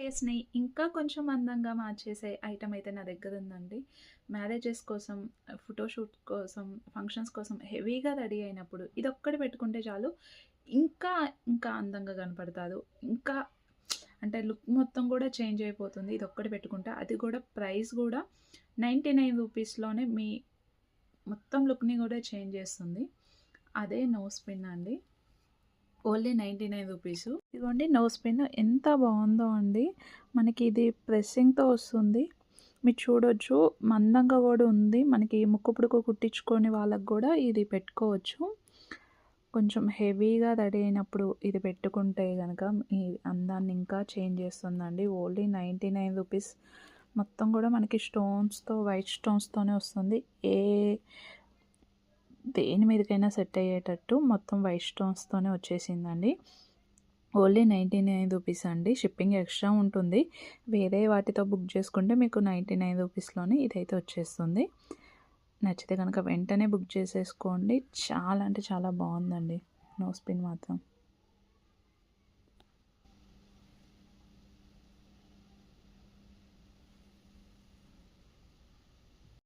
ఫేస్‌ని ఇంకా కొంచెం అందంగా మార్చేసే ఐటెమ్ అయితే నా దగ్గర ఉందండి. మ్యారేజెస్ కోసం, ఫోటోషూట్ కోసం, ఫంక్షన్స్ కోసం హెవీగా రెడీ అయినప్పుడు ఇదొక్కటి పెట్టుకుంటే చాలు. ఇంకా, ఇంకా అందంగా కనపడతారు. ఇంకా అంటే లుక్ మొత్తం కూడా చేంజ్ అయిపోతుంది. ఇదొక్కటి పెట్టుకుంటే. అది కూడా ప్రైస్ కూడా రూ. 99లోనే మీ మొత్తం లుక్‌ని కూడా చేంజ్ చేస్తుంది. అదే నోస్ పిన్ అండి. ఓన్లీ రూ. 99. ఇదిగోండి నోస్ పిన్ ఎంత బావుందో అండి. మనకి ఇది ప్రెస్సింగ్‌తో వస్తుంది. మీరు చూడొచ్చు మందంగా గూడా ఉంది. మనకి ముక్కు పుడక కుట్టించుకోని వాళ్ళకి గూడా ఇది పెట్టుకోవచ్చు. కొంచెం హెవీగా రెడీ అయినప్పుడు ఇది పెట్టుకుంటే గనక ఈ అందాన్ని ఇంకా చేంజ్ చేస్తుందండి. ఓన్లీ రూ. 99. మొత్తం గూడా మనకి స్టోన్స్‌తో వైట్ స్టోన్స్‌తోనే వస్తుంది. దేని మీదకైనా సెట్ అయ్యేటట్టు మొత్తం వైట్ స్టోన్స్తోనే వచ్చేసిందండి. ఓన్లీ రూ. 99 అండి. షిప్పింగ్ ఎక్స్ట్రా ఉంటుంది. వేరే వాటితో బుక్ చేసుకుంటే మీకు రూ. 99లోనే ఇదైతే వచ్చేస్తుంది. నచ్చితే కనుక వెంటనే బుక్ చేసేసుకోండి. చాలా అంటే చాలా బాగుందండి నోస్ పిన్ మాత్రం.